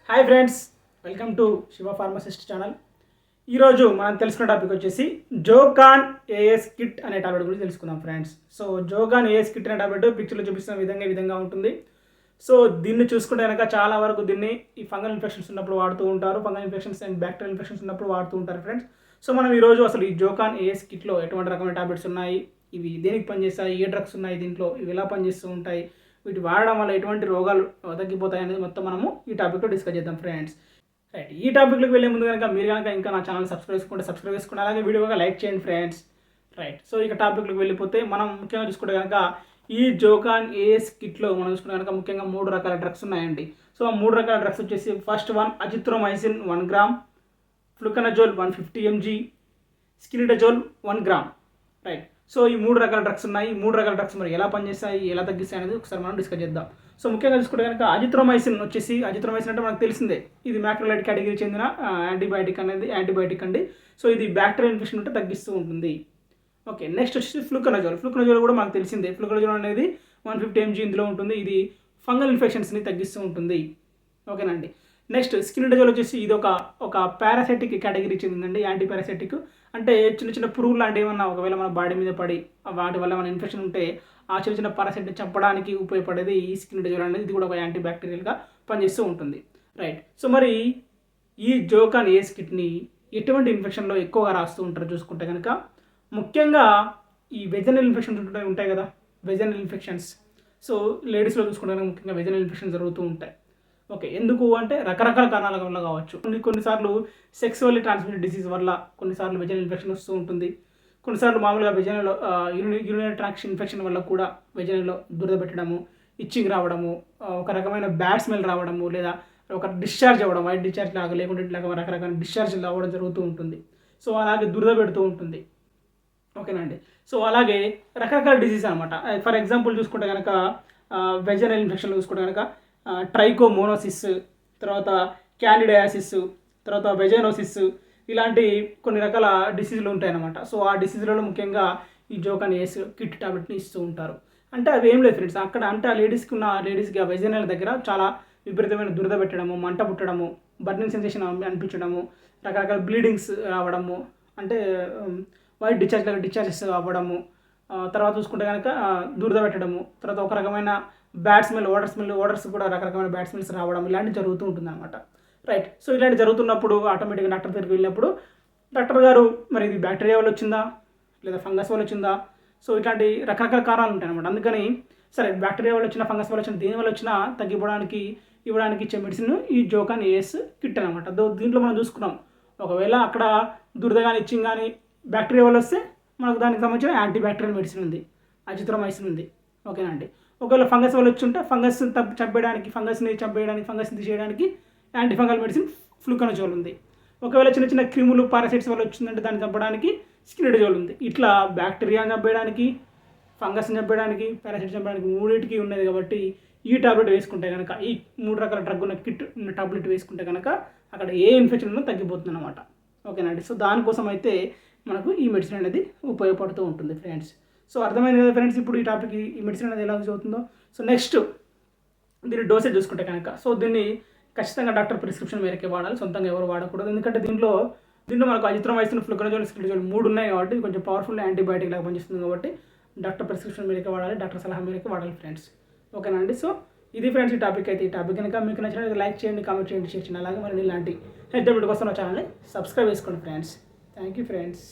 Hi friends, welcome to Shiva pharmacist channel. ఈరోజు మనం తెలుసుకున్న టాపిక్ వచ్చేసి జోకాన్ ఏఎస్ కిట్ అనే టాబ్లెట్ గురించి తెలుసుకుందాం ఫ్రెండ్స్. సో జోకాన్ ఏఎస్ కిట్ అనే టాబ్లెట్ పిక్చర్లో చూపిస్తున్న విధంగా ఉంటుంది. సో దీన్ని చూసుకుంటే కనుక చాలా వరకు దీన్ని ఈ ఫంగల్ ఇన్ఫెక్షన్స్ ఉన్నప్పుడు వాడుతూ ఉంటారు. Fungal infections and bacterial infections ఉన్నప్పుడు వాడుతూ ఉంటారు ఫ్రెండ్స్. సో మనం ఈరోజు అసలు ఈ జోకాన్ ఏఎస్ కిట్లో ఎటువంటి రకమైన టాబ్లెట్స్ ఉన్నాయి, ఇవి దేనికి పనిచేస్తాయి, ఏ డ్రగ్స్ ఉన్నాయి దీంట్లో, ఇవి ఎలా పనిచేస్తూ ఉంటాయి, వీటి వాడడం వల్ల ఎటువంటి రోగాలు తగ్గిపోతాయి అనేది మొత్తం మనము ఈ టాపిక్లో డిస్కస్ చేద్దాం ఫ్రెండ్స్. రైట్, ఈ టాపిక్లోకి వెళ్ళే ముందు కనుక మీరు కనుక ఇంకా నా ఛానల్ సబ్స్క్రైబ్ చేసుకోండి, అలాగే వీడియో కనుక లైక్ చేయండి ఫ్రెండ్స్. రైట్, సో ఇక టాపిక్లోకి వెళ్ళిపోతే మనం ముఖ్యంగా చూసుకుంటే కనుక ఈ జోకాన్ ఏఎస్ కిట్లో మనం చూసుకుంటే కనుక ముఖ్యంగా 3 రకాల డ్రగ్స్ ఉన్నాయండి. సో ఆ 3 రకాల డ్రగ్స్ వచ్చేసి first one azithromycin 1 gram, fluconazole 150 mg, secnidazole 1 gram. Right, so ఈ 3 రకాల డ్రగ్స్ ఉన్నాయి. ఈ 3 రకాల డ్రగ్స్ మరి ఎలా పనిచేస్తాయి, ఎలా తగ్గిస్తాయి అనేది ఒకసారి మనం డిస్కస్ చేద్దాం. సో ముఖ్యంగా చూసుకుంటే కనుక అజిత్రోమైసిన్ అంటే మనకు తెలిసిందే, ఇది మ్యాక్రోలైడ్ కేటగిరీ చెందిన యాంటీబయాటిక్ అండి. సో ఇది బ్యాక్టీరియల్ ఇన్ఫెక్షన్ ఉంటే తగ్గిస్తూ ఉంటుంది. ఓకే, నెక్స్ట్ వచ్చేసి ఫ్లూకనజోల్ కూడా మనకు తెలిసిందే. ఫ్లూకనజోల్ అనేది 150 mg ఇందులో ఉంటుంది. ఇది ఫంగల్ ఇన్ఫెక్షన్స్ని తగ్గిస్తూ ఉంటుంది. ఓకేనండి. నెక్స్ట్ స్కినిడజోల్ వచ్చేసి ఇది ఒక పారాసైటిక్ కేటగిరీ చెందిందండి, యాంటీ పారాసైటిక్. అంటే చిన్న పురుగులు లాంటి ఏమన్నా ఒకవేళ మన బాడీ మీద పడి వాటి వల్ల మన ఇన్ఫెక్షన్ ఉంటే ఆ చిన్న పారాసైట్ని చంపడానికి ఉపయోగపడేది ఈ స్కినిడజోల్ అనేది. ఇది కూడా ఒక యాంటీ బ్యాక్టీరియల్గా పనిచేస్తూ ఉంటుంది. రైట్, సో మరి ఈ జోకాన్ ఏఎస్ కిట్ని ఎటువంటి ఇన్ఫెక్షన్లో ఎక్కువగా రాస్తూ ఉంటారు చూసుకుంటే కనుక ముఖ్యంగా ఈ వెజనల్ ఇన్ఫెక్షన్స్ ఉంటాయి కదా, వెజనల్ ఇన్ఫెక్షన్స్. సో లేడీస్లో చూసుకుంటే కనుక ముఖ్యంగా వెజనల్ ఇన్ఫెక్షన్స్ జరుగుతూ ఉంటాయి. ఓకే, ఎందుకు అంటే రకరకాల కారణాల వల్ల కావచ్చు. కొన్నిసార్లు సెక్సువల్లీ ట్రాన్స్మిటెడ్ డిసీజ్ వల్ల కొన్నిసార్లు వెజనల్ ఇన్ఫెక్షన్ వస్తూ ఉంటుంది. కొన్నిసార్లు మామూలుగా వెజనలో యూరినరీ ట్రాక్ట్ ఇన్ఫెక్షన్ వల్ల కూడా వెజనలో దురద పెట్టడము, ఇచ్చింగ్ రావడము, ఒక రకమైన బ్యాడ్ స్మెల్ రావడము, లేదా ఒక డిశ్చార్జ్ అవ్వడం, వైట్ డిశ్చార్జ్ లాగా లేకుంటే ఇట్లాగా రకరకాల డిశ్చార్జ్ అవ్వడం జరుగుతూ ఉంటుంది. సో అలాగే దురద పెడుతూ ఉంటుంది. ఓకేనండి. సో అలాగే రకరకాల డిసీజ్ అనమాట. ఫర్ ఎగ్జాంపుల్ చూసుకుంటే కనుక వెజనల్ ఇన్ఫెక్షన్లో చూసుకుంటే కనుక ట్రైకోమోనోసిస్, తర్వాత క్యాండిడయాసిస్, తర్వాత వెజనోసిస్, ఇలాంటి కొన్ని రకాల డిసీజులు ఉంటాయన్నమాట. సో ఆ డిసీజులలో ముఖ్యంగా ఈ జోకాన్ ఏఎస్ కిట్ టాబ్లెట్ని ఇస్తూ ఉంటారు. అంటే అవి ఏం లేదు ఫ్రెండ్స్, అక్కడ అంటే ఆ లేడీస్కి ఆ వెజనల్ దగ్గర చాలా విపరీతమైన దురద పెట్టడము, మంట పుట్టడము, బర్నింగ్ సెన్సేషన్ అనిపించడము, రకరకాల బ్లీడింగ్స్ రావడము, అంటే వైట్ డిశ్చార్జెస్ అవ్వడము, తర్వాత చూసుకుంటే కనుక దురద పెట్టడము, తర్వాత ఒక రకమైన బ్యాడ్ స్మెల్, ఓడర్స్ కూడా రకరకమైన బ్యాడ్ స్మెల్స్ రావడం, ఇలాంటివి జరుగుతూ ఉంటుంది అనమాట. రైట్, సో ఇలాంటి జరుగుతున్నప్పుడు ఆటోమేటిక్గా డాక్టర్ దగ్గరికి వెళ్ళినప్పుడు డాక్టర్ గారు మరి ఇది బ్యాక్టీరియా వల్ల వచ్చిందా లేదా ఫంగస్ వల్ల వచ్చిందా, సో ఇట్లాంటి రకరకాల కారణాలు ఉంటాయి అనమాట. అందుకని సరే బ్యాక్టీరియా వల్ల వచ్చిన, ఫంగస్ వల్ల వచ్చిన, దేని వల్ల వచ్చినా ఇవ్వడానికి ఇచ్చే మెడిసిన్ ఈ జోకాన్ ఏఎస్ కిట్ అనమాట. దీంట్లో మనం చూసుకున్నాం, ఒకవేళ అక్కడ దురద కానీ ఇచ్చింగ్ కానీ బ్యాక్టీరియా వల్ల వస్తే మనకు దానికి సంబంధించిన యాంటీ బ్యాక్టీరియల్ మెడిసిన్ ఉంది, అజిత్రోమైసిన్ ఉంది. ఓకేనండి. ఒకవేళ ఫంగస్ వల్ల వచ్చి ఉంటే ఫంగస్ని తీసేయడానికి యాంటీ ఫంగల్ మెడిసిన్ ఫ్లూకనజోల్ ఉంది. ఒకవేళ చిన్న క్రిములు పారాసైట్స్ వల్ల వచ్చిందంటే దాన్ని చంపడానికి స్కినిడజోల్ ఉంది. ఇట్లా బ్యాక్టీరియాని చంపేయడానికి, ఫంగస్ని చంపేయడానికి, పారాసైట్స్ చంపేయడానికి మూడింటికి ఉన్నది. కాబట్టి ఈ టాబ్లెట్ వేసుకుంటే కనుక, ఈ 3 రకాల డ్రగ్ ఉన్న కిట్ ఉన్న టాబ్లెట్ వేసుకుంటే కనుక అక్కడ ఏ ఇన్ఫెక్షన్ ఉన్నా తగ్గిపోతుంది అనమాట. ఓకేనండి. సో దానికోసం అయితే మనకు ఈ మెడిసిన్ అనేది ఉపయోగపడుతూ ఉంటుంది ఫ్రెండ్స్. సో అర్థమైంది కదా ఫ్రెండ్స్ ఇప్పుడు ఈ మెడిసిన్ అనేది ఎలా యూజ్ అవుతుందో. సో నెక్స్ట్ దీని డోసేజ్ చూసుకుంటే కనుక, సో దీన్ని ఖచ్చితంగా డాక్టర్ ప్రిస్క్రిప్షన్ మేరకే వాడాలి, సొంతంగా ఎవరు వాడకూడదు. ఎందుకంటే దీంట్లో మనకు అజిత్రోమైసిన్, ఫ్లూకనజోల్, స్కినిడజోల్ 3 ఉన్నాయి కాబట్టి కొంచెం పవర్ఫుల్ యాంటీబయాటిక్ లాగా పనిచేస్తుంది. కాబట్టి డాక్టర్ ప్రిస్క్రిప్షన్ మేరకే వాడాలి, డాక్టర్ సలహా మేరకే వాడాలి ఫ్రెండ్స్. ఓకేనా అండి. సో ఇది ఫ్రెండ్స్ ఈ టాపిక్ అయితే. ఈ టాపిక్ కనుక మీకు నచ్చినట్లయితే లైక్ చేయండి, కామెంట్ చేయండి, షేర్ చేయండి. అలాగే మరి ఇలాంటి హెల్త్ అప్డేట్ కోసం నా ఛానల్ని సబ్స్క్రైబ్ చేసుకోండి ఫ్రెండ్స్. Thank you friends.